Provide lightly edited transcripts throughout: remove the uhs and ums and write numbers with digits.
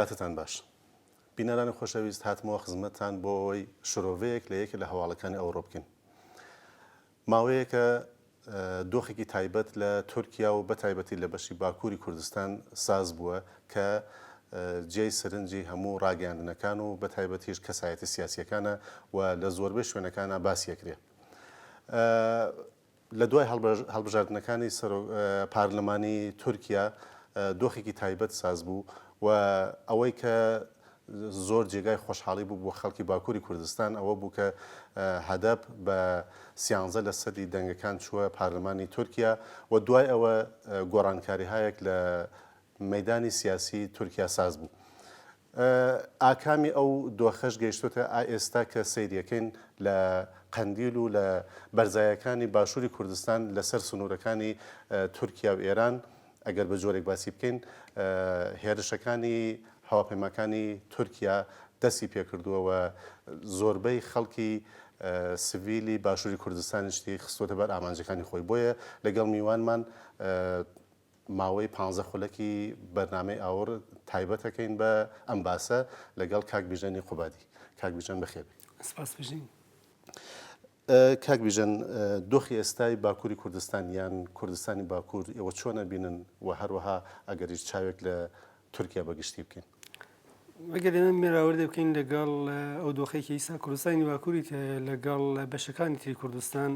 کاتتان باش. بینەرانی خۆشەویست هاتمەوە خزمەتتان بۆ ئەوەی شرۆڤەیەک لە یەکێک لە هەواڵەکانی ئەوڕۆ بکەین. ماوەیەکە دۆخێکی تایبەت لە تورکیا و بە تایبەتی لە بەشی باکووری کوردستان ساز بووە کە جێی سەرنجی هەموو ڕاگەاندنەکان و بە تایبەتیش کەسایەتی سیاسیەکانە و لە زۆربەی شوێنەکانە باسیەکرێ. لە دوای هەڵبژاردنەکانی پارلەمانی تورکیا دۆخێکی تایبەت ساز بوو و ئەوەی کە زۆر جێگای خۆشحاڵی بوو بۆ خەڵکی باکووری کوردستان ئەوە بوو کە هەدەب بە 13 لە سەدی دەنگەکان چووە پارلەمانی تورکیا و دوای ئەوە گۆڕانکاریهایەک لە مەیدانی سیاسی تورکیا ساز بوو. ئاکامی ئەو دۆخەش گەیشتوتە ئێستا کە سەیریەکەین لە قەندیل و لە بەرزایەکانی باشووری کوردستان لەسەر سنوورەکانی تورکیا و ئێران ئەگەر بە جۆرێک باسی بکەین هێرشەکانی هەواپەیماکانی تورکیا دەستی پێکردووە و زۆربەی خەڵکی سڤیلی باشووری کوردستانیشتی خستۆتە بەر ئامانجەکانی خۆی. بۆیە لەگەڵ میوانمان ماوەی 15 خولەکی بەرنامەی ئاور تایبەتەکەین بە ئەم باسە لەگەڵ کاک بیژەنی قوبادی. کاک بیژەن بەخێر. سپاس بژین. کاک بیژەن دۆخی ئێستای باکووری کوردستان یان کوردستانی باکوور ئێوە چۆنە بینن و هەروەها ئەگەریش چاوێک لە تورکیا بەگشتی بکەین؟ ئەگەر ئێمە مێراوردە بکەین لەگەڵ ئەو دۆخێکی ئێستا کوردستانی باکووری لەگەڵ بەشەکانی تری کوردستان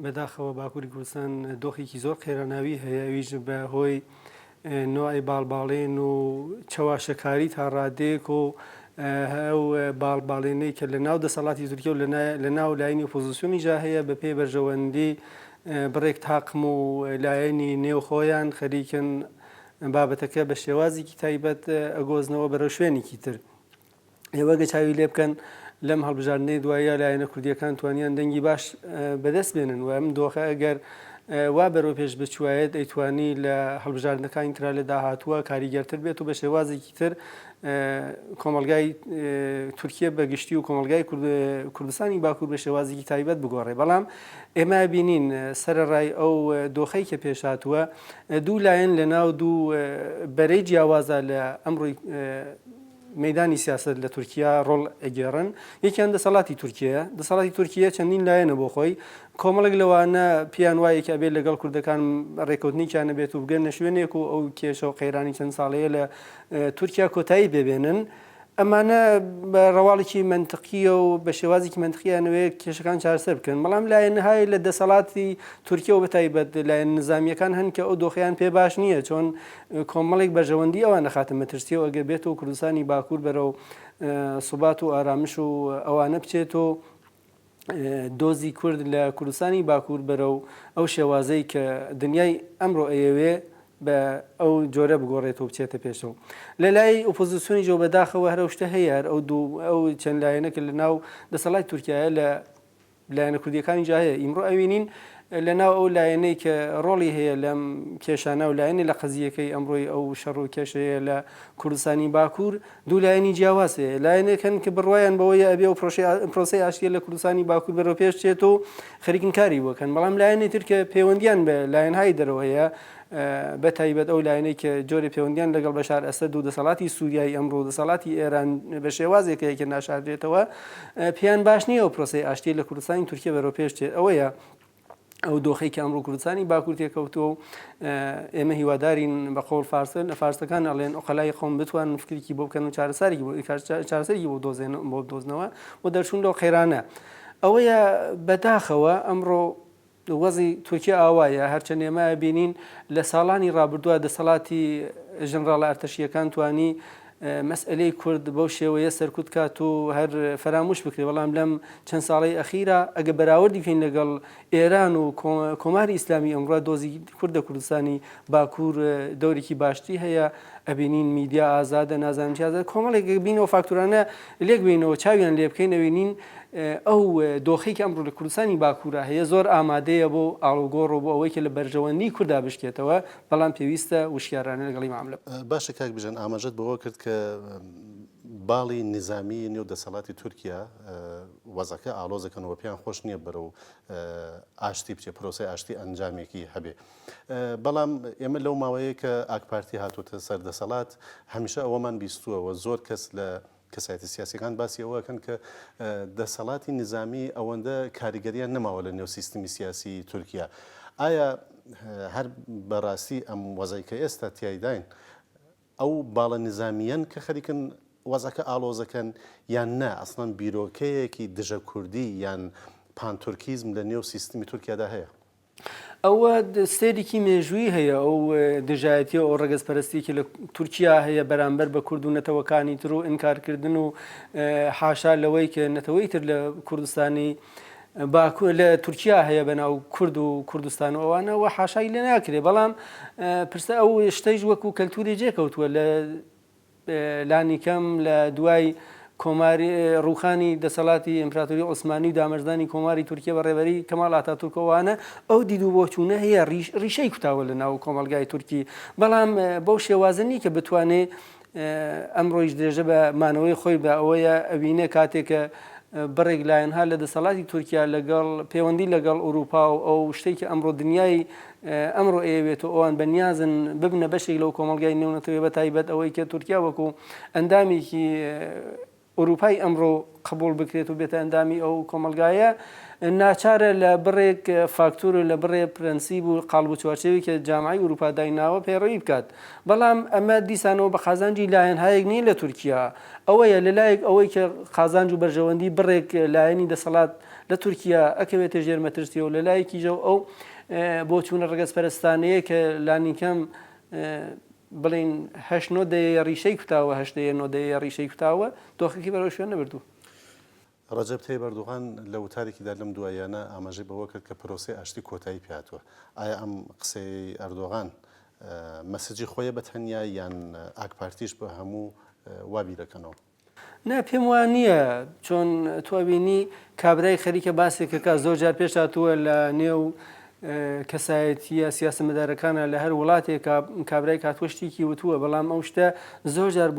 بەداخەوە باکووری کوردستان دۆخێکی زۆر قێراناوی هەیە، ئەویش بە هۆی نوعی باڵباڵێن و چەواشەکاری تا ڕادێک و ئەو باڵباڵێنەی کە لە ناو دەسەڵاتی تورکیا و لە ناو لایەنی ئۆپۆزیسیۆنی جا هەیە بە پێی بەرژەوەندی بڕێک تاقم و لایەنی نێو خۆیان خەریکن بابەتەکە بە شێوازێکی تایبەت ئەگۆزنەوە بەرەو شوێنێکی تر. ئێوە گەچاوی لێ بکەن لەم هەڵبژاردنەی دوایە لایەنە کوردیەکان توانیان دەنگی باش بەدەست بێنن و ئەم دۆخە ئەگەر وا بەرەو پێش بچوایەت ئەیتوانی لە هەڵبژاردنەکانی ترا لە داهاتووە کاریگەرتر بێت و بە شێوازێکی تر کۆمەلگای تورکیا بەگشتی و کۆمەلگای کوردستانی باکوور بە شێوازێکی تایبەت بگۆڕێ. بەڵام ئێمە بینین سەرەڕای ئەو دۆخەی کە پێشاتووە دوو لایەن لە ناو دوو بەرەی جیاوازە لە ئەمڕۆی مەیدانی سیاست لە تورکیا ڕۆڵ ئەگێڕن. یەکیان دەسەڵاتی تورکیە. دەسەڵاتی تورکیا چەندین لایەنە بۆ خۆی، کۆمەڵک لەوانە پیان وایە کە ئەبێت لەگەڵ کوردەکان ڕێکەوتنییانە بێت و بگەنە شوێنێک و ئەو کێشە و قەیرانی چەند ساڵەیە لە تورکیا کۆتایی ببێنن. ئەمانە بە ڕەواڵێکی منتقیە و بە شێوازێکی منتقییانەوەی کێشەکان چارەسەر بکەن. بەڵام لایەنهای لە دەسەڵاتی تورکیا و بەتایبەت لایەن نظامیەکان هەن کە ئەو دۆخیان پێ باش نییە، چۆن کۆمەڵێک بەرژەوەندی ئەوان نەخاتە مەترسیەوە ئەگە بێتەوە کوردستانی باکوور بەرەو سوبات و ئارامش و ئەوانە بچێت و دۆزی کورد لە کوردستانی باکوور بەرەو ئەو شێوازەی کە دنیای ئەمڕۆ ئەیەوێ بە ئەو جۆرە بگۆڕێتەوە بچێتە پێشەوە. لە لای ئۆپۆزیسیۆنی جۆ بەداخەوە هەرە شتە هەیە ئەو چەند لایەنەکە لە ناو دەسەڵاتی تورکیایە لە لایەنە کوردیەکانی جا هەیە. ئیمڕۆ ئەوینین لە ناو ئەو لایەنەی کە ڕۆڵی هەیە لەم کێشانە و لایەنی لە قەزیەکەی ئەمڕۆی ئەو شەڕ و کێشەیە لە کوردستانی باکوور دوو لایەنی جیاواز هەیە. لایەنێکن کە بڕوایان بەوەیە ئەبێ و پرۆسەی ئاشتیە لە کوردستانی باکوور بەرەو پێش چێت و خەریکنکاری وەکەن. بەڵام لایەنی تر کە پەیوەندیان بە لایەنهای دەرەوە هەیە، بە تایبەت ئەو لایەنەی کە جۆری پەیوەندیان لەگەڵ بەشار ئەسەد و دەسەڵاتی سووریای ئەمڕۆ دەسەڵاتی ئێران بە شێوازێکەیە کە ناشاردرێتەوە پێیان باش نییە و پرۆسەی ئاشتی لە کوردستانی تورکیا بەرەو پێش چێت. ئەوەیە ئەو دۆخەی کە ئەمڕۆ کوردستانی باکوور تێکەوتووە و ئێمە هیوادارین بە قۆڵ فارسەکان ئەڵێن ئۆقەلای خۆم بتوان فکرێکی بۆ بکەن و چارەسەرێکی بۆ دۆزنەوە بۆ دەرچوون لەو قەیرانە. ئەوەیە بەداخەوە ئەمڕۆ وەزی تورکیا ئاوایە، هەرچەند ئێمە بینین لە ساڵانی ڕابردووە دەسەڵاتی ژنراڵە ئەرتەشیەکان توانی مەسئلەی کورد بەو شێوەیە سەرکوت کات و هەر فەراموش بکرێت. بەڵام لەم چەند ساڵی ئەخیرە ئەگە بەراوردی بکەین لەگەڵ ئێران و کۆماری ئیسلامی ئەمڕۆ دۆزی کوردە کوردستانی باکوور دەورێکی باشتری هەیە، ئەبینین میدیا ئازادە، نازانم چی ئازادە، کۆمەڵێک بینەوە فاکتورانە لێک بینەوە چاویان لێ بکەین ئەوینین ئەو دۆخەی کە ئەمڕۆ لە کوردستانی باکوورە هەیە زۆر ئامادەیە بۆ ئاڵوگۆڕ و بۆ ئەوەی کە لە بەرژەوەندی کووردا بشکێتەوە، بەڵام پێویستە وشیارانە لەگەڵی ماملە. باشە کاک بیژەن، ئاماژەت بەوە کرد کە باڵی نظامی نێو دەسەڵاتی تورکیا وەزەکە ئالۆزەکەنەوە پێیان خۆش نییە بەرەو ئاشتی بچێ پرۆسی ئاشتی ئەنجامێکی هەبێ بەڵام ئێمە لەو ماوەیە کە ئاکپارتی هاتووتە سەردەسەڵات هەمیشە ئەوەمان بیستووەوە زۆر کەس لە کەسایەتی سیاسیەکان باسی ئەوەکەن کە دەسەڵاتی نظامی ئەوەندە کاریگەریان نەماوە لە نێو سیستمی سیاسی تورکیا ئایا هەر بەڕاستی ئەم وەزەی کە ئێستا تیایداین ئەو باڵە نظامیان کە خەریکن وەزەکە ئالۆزەکەن یان نا ئەسڵەن بیرۆکەیەکی دژە کوردی یان پانتورکیزم لە نێو سیستمی تورکیادا هەیە ئەوە سێرێکی مێژووی هەیە ئەو دژایەتی ئەو ڕەگەزپەرستێکی لە تورکیا هەیە بەرامبەر بە کورد و نەتەوەکانی تر و ئینکارکردن و حاشا لەوەی کە نەتەوەی تر لە کوردستانی لە تورکیا هەیە بەناو کورد و کوردستان و ئەوانەوە حاشای لێ ناکرێ بەڵام پرسە ئەو شتەیش وەکو کەلتوری جێکەوتووە لە لانی کەم لە دوای کۆماری ڕووخانی دەسەڵاتی ئیمپراتۆری عوسمانی و دامەزدانی کۆماری تورکیا بە ڕێبەری کەمال ئاتاتورکەوانە ئەو دید و بۆچوونە هەیە ڕیشەی کوتاوە لە ناو کۆمەلگای تورکی بەڵام بەو شێوازنی کە بتوانێت ئەمڕۆیش درێژە بە مانەوەی خۆی بە ئەوەیە ئەوینە کاتێکە بڕێک لایەنها لە دەسەڵاتی تورکیا لەگەڵ پەیوەندی لەگەڵ ئوروپا و ئەو شتێکی ئەمڕۆ دنیای ئەمڕۆ ئێوێت و ئەوان بەنیازن ببنە بەشێک لەو کۆمەلگای نێونەتەوەی بە تایبەت ئەوەی کە تورکیا وەکو ئەندامێکی ئوروپای ئەمڕۆ قبول بکرێت و بێتە ئەندامی ئەو کۆمەلگایە ناچارە لە بڕێک فاکتور لە بڕێ پرەنسیب و قاڵب و چوارچێوی کە جامعی ئوروپا دایناوە پەیڕەوی بکات بەڵام ئەمە دیسانەوە بە خازانجی لایەنهایەک نیە لە تورکیا ئەوەیە لەلایەک ئەوەی کە خازانج و بەرژەوەندی بڕێک لایەنی دەسەڵات لە تورکیا ئەکەوێتە ژێر مەترسیەوە و لەلایەکی ژەو ئەو بۆچوونە ڕەگەزپەرستانەیە کە لانیکەم بڵین هەشت نۆدەیە ڕیشەی کوتاوە هەشتەیە نۆدەیە ڕیشەی کوتاوە دۆخێکی بەرەو شوێن نەبردوو ڕەجەب تەیب ئەردوغان لە وتارێکیدا لەم دوایانە ئاماژەی بەوە کرد کە پرۆسی ئاشتی کۆتایی پێهاتووە ئایا ئەم قسەی ئەردۆغان مەسەجی خۆیە بەتەنیا یان ئاکپارتیش بە هەموو وابیرەکەنەوە نا پێم وان نییە چۆن توبینی کابرای خەریکە باسێکەکە زۆر جار پێش هاتووە لە نێو کەسایەتیە سیاسەتمەدارەکانە لە هەر وڵاتێک کابرای کاتوەشتێکی وتووە بەڵام ئەو شتە زۆر جار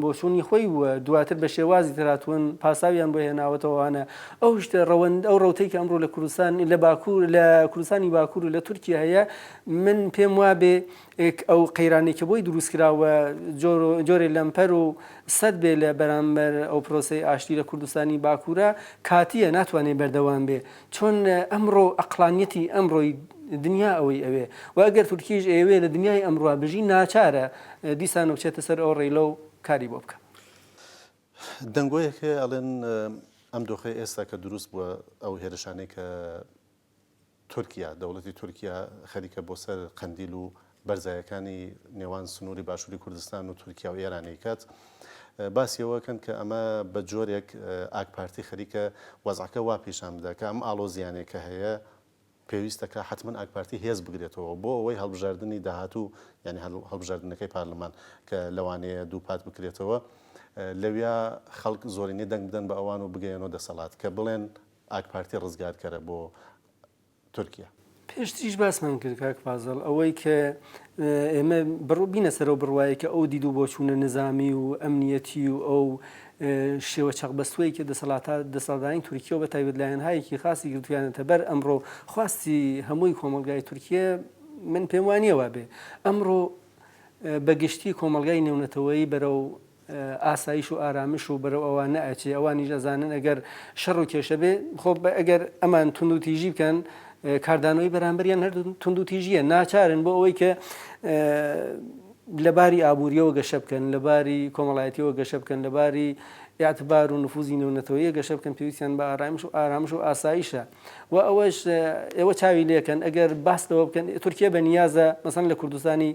بۆچوونی خۆی بووە دواتر بە شێوازی تراتون پاساویان بۆ هێناوەتەوەوانە ئەو شتە ئەو ڕەوتەی کە ئەمڕۆ لە کوردستان لە باکوور لە کوردستانی باکوور و لە تورکیا هەیە من پێم وابێ ئەو قەیرانێکە بۆی دروستکراوە جۆرێ لەمپەر و سەد بێ لە بەرامبەر ئەو پرۆسی ئاشتی لە کوردستانی باکوورە کاتیە ناتوانێت بەردەوام بێ چۆن ئەمڕۆ ئەقلانیەتی ئەمڕۆی دنیا ئەوەی ئەوێ و ئەگەر تورکیش ئێوێ لە دنیای ئەمڕۆ بژی ناچارە دیسانە بچێتە سەر ئەو ڕێلە و کاری بۆ بکە دەنگۆیەکە ئەڵێن ئەم دۆخەی ئێستا کە دروست بووە ئەو هێرشانەی کە تورکیا دەوڵەتی تورکیا خەریکە بۆ سەر قەندیل و بەرزایەکانی نێوان سنووری باشووری کوردستان و تورکیا و ئێرانی کات باسیەوەکەن کە ئەمە بە جۆرێک ئاکپارتی خەریکە وەزعەکە وا پیشان بدە کە ئەم ئاڵۆزیانێکە هەیە پێویستەکە حتمما ئاکپارتی هێز بگرێتەوە بۆ ئەوەی هەڵبژاردننی داهاتوو ینی هەڵبژاردنەکەی پارلەمان کە لەوانەیە دووپات بکرێتەوە لەویا خەڵک زۆرینەی دەنگ بدەن بە ئەوان و بگەێنەوە دەسەڵات کە بڵێن ئاکپارتی ڕزگارکەرە بۆ تورکیا پێشتریش باسمان کرد کاک فازڵ ئەوەی کە ئێمە بینە سەرەوە بڕوایە کە ئەو دید و بۆچوونە نظامی و ئەمنیەتی و ئەو شێوە چەقبەستوەی کە دەسەڵاتدارانی تورکیا و بە تایبەت لایەنهایەکی خاصی گرتویانەتە بەر ئەمڕۆ خواستی هەمووی کۆمەلگای تورکیا من پێم وانیەوە بێ ئەمڕۆ بەگشتی کۆمەلگای نێونەتەوەی بەرەو ئاسایش و ئارامش و بەرەو ئەوانە ئەچێ ئەوانی ژەزانن ئەگەر شەڕ و کێشە بێ خۆ ئەگەر ئەمان تونند و تیژی بکەن کاردانەوەی بەرامبەریان هەر تونند و تیژیە ناچارن بۆ ئەوەی کە لەباری ئابوووریەوە گەشە بکەن لەباری کۆمەڵایەتیەوە گەشە بکەن لەباری یاعتبار و نفوزی نێونەتەوەیە گەشە بکەن پێویستیان بە ئارامش و ئاسایشە و ئەوەش ئێوە چاوی لێکەن ئەگەر باستەوە بکەن تورکیا بە نیازە مەسەن لە کوردستانی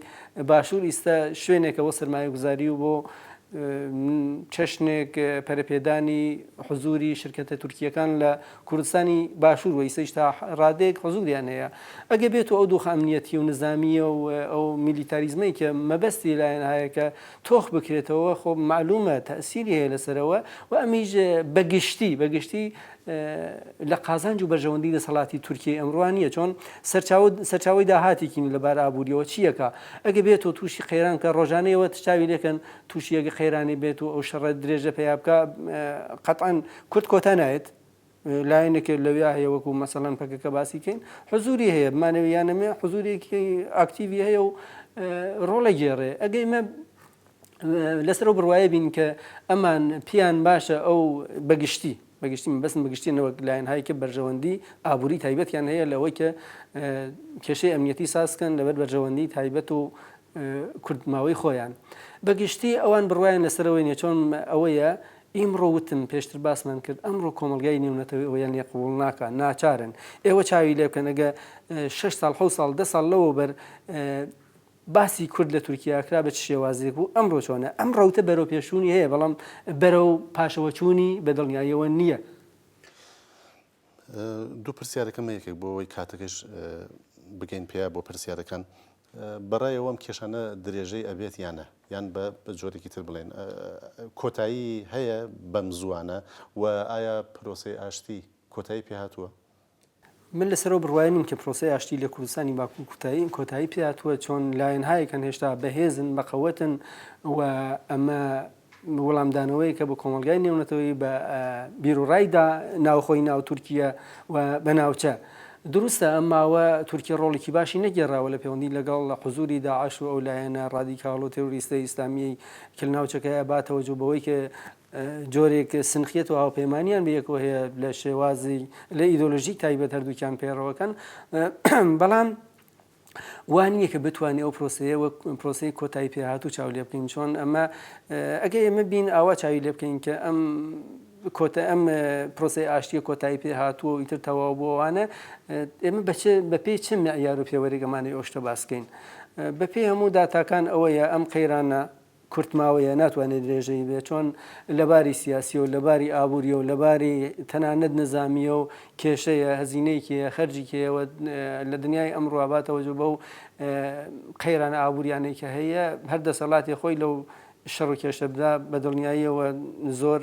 باشوور ئیستا شوێنێکەوە سەرمایە گوزاری و بۆ چەشنێک پەرەپێدانی حزوری شرکەتە تورکیەکان لە کوردستانی باشوور و ئیسەیش تا ڕادێک حزوریان هەیە ئەگە بێت و ئەو دوو ئەمنیەتی و نظامیە و ئەو میلیتاریزمەی کە مەبەستی لایەنهایە کە تۆخ بکرێتەوە خۆ معلومە تەئسیری هەیە لەسەرەوە و ئەمیش بەگشتی لە قازانج و بەرژەوەندی دەسەڵاتی تورکیای ئەمڕوانیە چۆن سەرچاوی داهاتێکین لەبار ئابوووریەوە چیەکە ئەگە بێت و تووشی قەیران کە ڕۆژانەیەوە تشاوی لێکەن تووشیەکە خێرانی بێت و ئەو شەڕە درێژە پێیا بکە قەتعاً کورد کۆتا نایێت لایەنێک لەویا هەیە وەکو مەسەڵەن پەکەکە باسی کەین حزوری هەیە بمانەوەیانەمێ حزورێکی ئاکتیوی هەیە و ڕۆڵە گێڕێ ئەگەیمە لەسەر ئەو بڕواایە بین کە ئەمان پیان باشە ئەو بەگشتی بەسم بەگشتینەوە لایەنهایکە بەرژەوەندی ئابووری تایبەتیان هەیە لەوەی کە کێشەی ئەمنیەتی سازکەن لەبەر بەرژەوەندی تایبەت و کوردماوەی خۆیان بەگشتی ئەوان بڕواایان لەسەرەوەی نیە چۆن ئەوەیە ئیمڕۆ وتم پێشتر باسمان کرد ئەمڕۆ کۆمەلگای نێونەتەوەی ئەویان لێ قبوڵ ناکە ناچارن ئێوە چاوی لێ بکەن ئەگە 6 ساڵ 7 ساڵ 10 ساڵ لەوە بەر باسی کورد لە تورکیاکرا بە چ شێوازێک بوو ئەمڕۆ چۆنە ئەم ڕەوتە بەرەو پێشوونی هەیە بەڵام بەرەو پاشەوەچوونی بەدڵنیاییەوە نییە. دوو پرسیارەکەم یەکێک بۆ ئەوەی کاتەکەش بگەین پێیا بۆ پرسیارەکان بەڕای ئەوەم کێشانە درێژەی ئەبێت یانە یان بە جۆرێکی تر بڵێن کۆتایی هەیە بەم زوانە و ئایا پرۆسەی ئاشتی کۆتایی پێهاتووە؟ من لەسەرەوە بڕوایم کە پرۆسی ئاشتی لە کوردستانی باکو کۆتایی پێهاتووە چۆن لایەنهایەکەن هێشتا بەهێزن بەقەوەتن و ئەمە وەڵامدانەوەی کە بە کۆمەلگای نێونەتەوەی بە بیرروڕایدا ناوخۆی ناو تورکیا و بەناوچە دروستە ئەم ماوە تورکی ڕۆڵێکی باشی نەگێڕاوە لە پەیوەندی لەگەڵ لە حزوری داعش و ئەو لایەنە ڕادیکاڵ و تێروریستە ئیسلامی کلناوچەکەیە باتەوە جو بەوەی کە جۆرێک سنخیت و هاوپەیمانیان بەیەکەوە هەیە لە شێوازی لە ئیدۆلۆژیک تایبەت هەردووکیان پێڕەوەکەن بەڵام وانییە کە بتوانێت ئەو پرۆسەیە وەک پرۆسی کۆتایی پێهاتوو چاو لێ بکەین چۆن ئەمە ئەگە ئێمە بین ئاوا چاوی لێ بکەین کە ئەم ئەم پرۆسی ئاشتیە کۆتایی پێهاتووە و ئیتر تەواو بۆوانە ئێمە بە پێی چ معیار و پێوەرێگەمانی ئەوشتە باسکەین بە پێی هەموو داتاکان ئەوەیە ئەم قەیرانە کورتماوەیە ناتوانێت درێژەی بێت چۆن لەباری سیاسی و لەباری ئابوووریە و لەباری تەنانەت نظامیە و کێشەیە هەزینەیەکیە خەرجیکەوە لە دنیای ئەمڕۆ باتەوە جو بەو قەیرانە ئابوووریانەی کە هەیە هەر دەسەڵاتی خۆی لەو شەڕ و کێشە بدا بە دڵنیاییەوە زۆر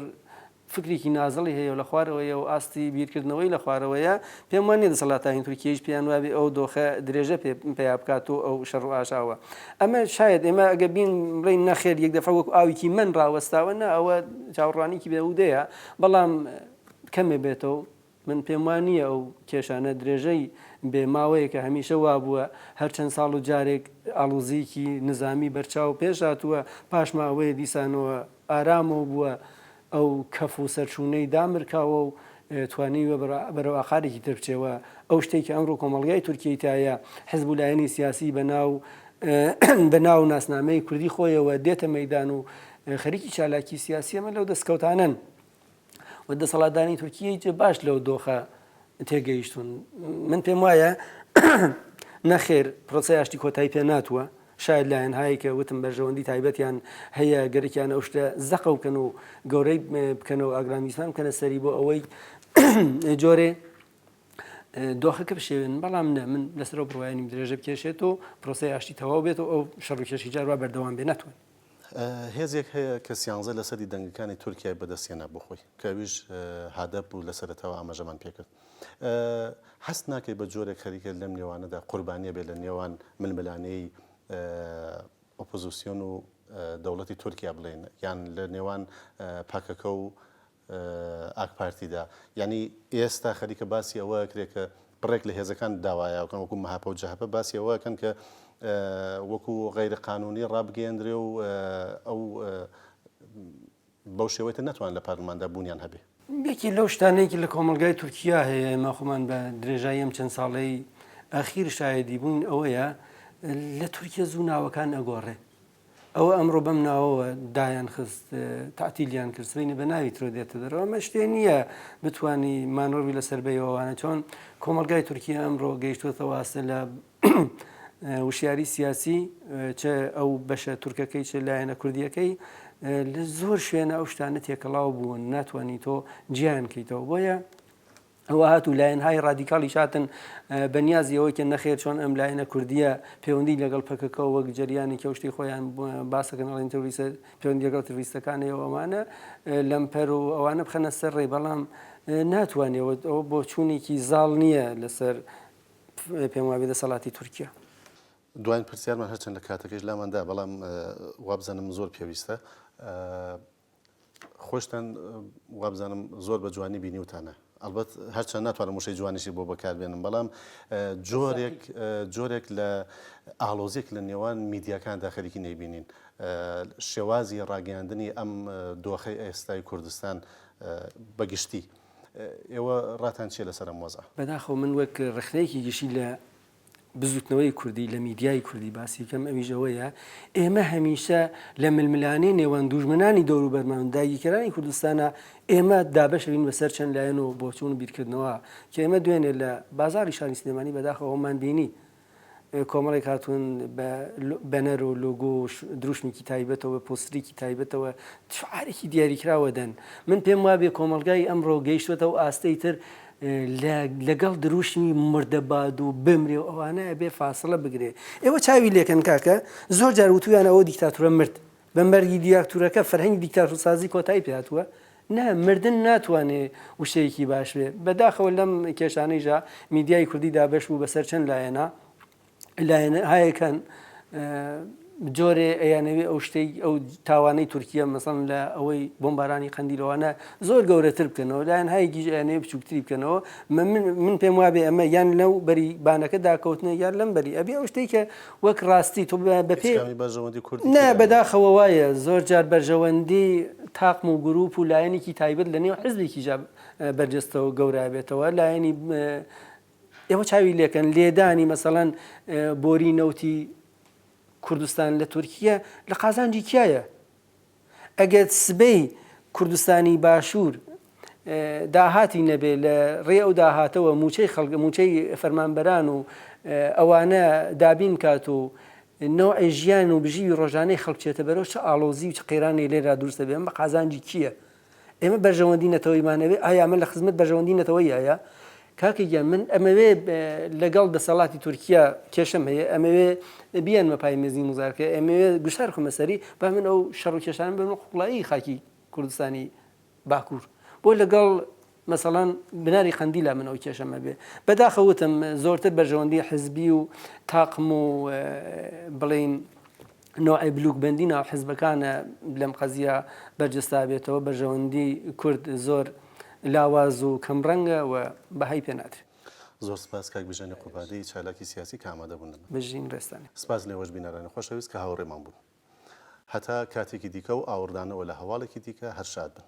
فکرێکی نازڵی هەیە و لە خوارەوەیە و ئاستی بیرکردنەوەی لە خوارەوەیە پێم وانێ دەسەڵاتانی تورکیەش پێیان وابێ ئەو دۆخە درێژە پێیا بکات و ئەو شەڕ و ئاشاوە ئەمە شاید ئێمە ئەگە بین بڵین نەخێر یەک دەفە وەکو ئاویکی من ڕاوەستاوە نە ئەوە چاوەڕوانیکی بێودەیە بەڵام کەمێ بێتەوە من پێم وانییە ئەو کێشانە درێژەی بێ ماوەیە کە هەمیشە وابووە هەر چەند ساڵ و جارێک ئاڵوزیکی نظامی بەرچاو پێشاتووە پاش ماوەیە دیسانەوە ئارامەوە بووە ئەو کەف و سەرچوونەی دامرکاوە و توانیوە بەرەو ئاخارێکی تر بچێەوە ئەو شتێکی ئەمڕۆ کۆمەڵگای تورکیای تایە حزب و لایەنی سیاسی بەناو ناسنامەی کوردی خۆیەوە دێتە مەیدان و خەریکی چالاکی سیاسی ئەمە لەو دەستکەوتانن و دەسەڵاتدانی تورکیای باش لەو دۆخە تێگەیشتون من پێم وایە نەخێر پرۆسی ئاشتی کۆتایی پێ ناتووە شاید لایەنهایی کە وتم بەرژەوەندی تایبەتیان هەیە گەرەکیان ئەو شتە زەقە بکەن و گەورەی بکەنەوە ئاگرامیسان بکەنە سەری بۆ ئەوەی جۆرێ دۆخەکە بشێن بەڵام نە من لەسەرەوە بڕواایانی درێژە بکێشێت و پرۆسی ئاشتی تەواو بێت و ئەو شەڕ و کێشی جار وا بەردەوام بێ ناتوان هێزێک هەیە کە سیانزە لەسەری دەنگەکانی تورکیای بەدەستێنە بۆ خۆی کەویش هادەب بوو لەسەرەتەوە ئاماژەمان پێکرد هەست ناکەی بە جۆرێک خەریکە لەم نێوانەدا قوربانیە بێ لە نێوان ململانەی ئۆپۆزیسیۆن و دەوڵەتی تورکیا بڵێن یان لە نێوان پاکەکە و ئاکپارتیدا ینی ئێستا خەریکە باسی ئەوە کرێت کە بڕێک لە هێزەکان داوایەکەن وەکو مەهاپە و جەهەپە باسی ئەوەکەن کە وەکو غەیرە قانونی ڕابگەیەندرێ و ئەو بەو شێوەیە نەتوان لە پارلماندا بوونیان هەبێ یەکی لەو شتانەیەکی لە کۆمەلگای تورکیا هەیە ئێمە خۆمان بە درێژایی ئەم چەند ساڵەی ئەخیر شایەدی بوون ئەوەیە لە تورکیا زوو ناوەکان ئەگۆڕێ ئەوە ئەمڕۆ بەم ناوەوە دایان خست تاعتیلیان کرد سبەینە بە ناوی ترۆ دێتە دەرەوە ئەمە شتێ نییە بتوانی مانۆڕی لەسەر بەیەوەوانە چۆن کۆمەلگای تورکیا ئەمڕۆ گەیشتوتە واستە لە وشیاری سیاسی چ ئەو بەشە تورکەکەی چ لایەنە کوردیەکەی لە زۆر شوێنە ئەو شتانە تێکەڵاو بوون ناتوانانی تۆ گیان کەیتەوە بۆیە ئەوە هات و لایەنهای ڕادیکاڵی شاتن بەنیازی ئەوەی کە نەخێر چۆن ئەم لایەنە کوردیە پەیوەندی لەگەڵ پەکەکە وەک جەریانی کەوشتی خۆیان باسەکەن ئەڵێن تەوریستە پەیوەندی لەگەڵ تەروریستەکانەوە ئەوانە لەمپەر و ئەوانە بخەنە سەر ڕێ بەڵام ناتوانێەوە ئەوە بۆ چوونێکی زاڵ نییە لەسەر پێم وابێ دەسەڵاتی تورکیا دوایین پرسیارمان هەرچەند لە کاتەکەش لاماندا بەڵام وابزانم زۆر پێویستە خۆشتان وابزانم زۆر بە جوانی بینیوتانە ئەلبەت هەرچەند ناتوانم وشەی جوانیشی بۆ بەکاربێنم بەڵام جۆرێک لە ئاڵۆزێک لە نێوان میدیاکاندا خەریکی نەیبینین شێوازی ڕاگەیاندنی ئەم دۆخەی ئێستای کوردستان بەگشتی ئێوە ڕاتان چیە لەسەر ئەم وەزە؟ بەداخەوە من وەک ڕخنەیەکی گشتی لە بزوتنەوەی کوردی لە میدیای کوردی باسی کەم ئەویژەوەیە ئێمە هەمیشە لە ململانەی نێوان دوژمنانی دەور و بەرمان داگیرکەرانی کوردستانە ئێمە دابەشەوین بەسەر چەند لایەنەوە بۆ چوون بیرکردنەوە کە ئێمە دوێنێ لە بازاری شاری سلێمانی بەداخەوەمان بینی کۆمەڵێک هاتوون بەنەر و لۆگۆ دروشمێکی تایبەتەوە پۆسترێکی تایبەتەوە شعارێکی دیاریکراوە دەن من پێم وابێ کۆمەلگای ئەمڕۆ گەیشتوێتەوە ئاستەی تر لەگەڵ دروشمی مردەباد و بمرێ و ئەوانە بێ فاسڵە بگرێ ئێوە چاوی لێکەن کاکە زۆر جار وتویان ئەوە دیکتاتورە مرد بەمبەرگی دیکتاتورەکە فەرهەنگی دیکتاتورسازی کۆتایی پێهاتووە نه مردن ناتوانێ وشەیەکی باش بێ بەداخەوە لەم کێشانەیژا میدیای کوردی دابەش بوو بەسەر چەند لایەنە هایەکەن جۆرێ ئەیانەوێ ئەو شتەی ئەو تاوانەی تورکیە مەسەڵەن لە ئەوەی بۆمبارانی قەندیلەوانە زۆر گەورەتر بکەنەوە لایەن هایەکی ئەیانەوێ بچووکتری بکەنەوە من پێم وابێ ئەمە یان لەو بەری بانەکە داکەوتنە یان لەم بەری ئەبێ ئەو شتەی کە وەک ڕاستی تۆ بەپێ نه بەداخەوە وایە زۆر جار بەرژەوەندی تاقم و گروپ و لایەنێکی تایبەت لە نێو حزبێکی بەرجەستەوە گەورە بێتەوە لایەنی ئێوە چاوی لێکەن لێدانی مەسەڵەن بۆری نەوتی کوردستان لە تورکیە لە قازانجی کایە ئەگەر سبەی کوردستانی باشوور داهاتی نەبێ لە ڕێ ئەو داهاتەوە موچەی خەڵک موچەی فەرمانبەران و ئەوانە دابین کات و نەوعی ژیان و بژیوی ڕۆژانەی خەڵکێتە بەرەو چه ئاڵۆزی و چ قەیرانی لێرا دروستە بێ ئەمە قازانجی کییە ئێمە بەرژەوەندی نەتەوەیمانەوێ ئایا ئەمە لە خزمەت بەرژەوەندی نەتەوەی ئایا کاکەگیان من ئەمەوێ لەگەڵ دەسەڵاتی تورکیا کێشەم هەیە ئەمەوێ بیان مەپای مێزی مزارکە ئەمەوێ گوشار خمەسەری با من ئەو شەڕ و کێشانم بن قوڵایی خاکی کوردستانی باکوور بۆ لەگەڵ مەسەڵەن بناری قەندیلا من ئەو کێشەمە بێ بەداخەوتم زۆرتر بەرژەوەندی حزبی و تاقم و بڵین نوعی بلوکبەندی ناو حزبەکانە لەم قەزیە بەرجەستا بێتەوە بەرژەوەندی کورد زۆر لاواز و کەمڕەنگە و بەهای پێ ناترێت زۆر سپاس کاک بژێنی قوبادی چالاکی سیاسی کە ئامادە بوون بژین ڕێستانی سپاس لێوەش بینەرانی خۆشەویست کە هاوڕێمان بوون هەتا کاتێکی دیکە و ئاوردانەوە لە هەواڵێکی دیکە هەر شاد بن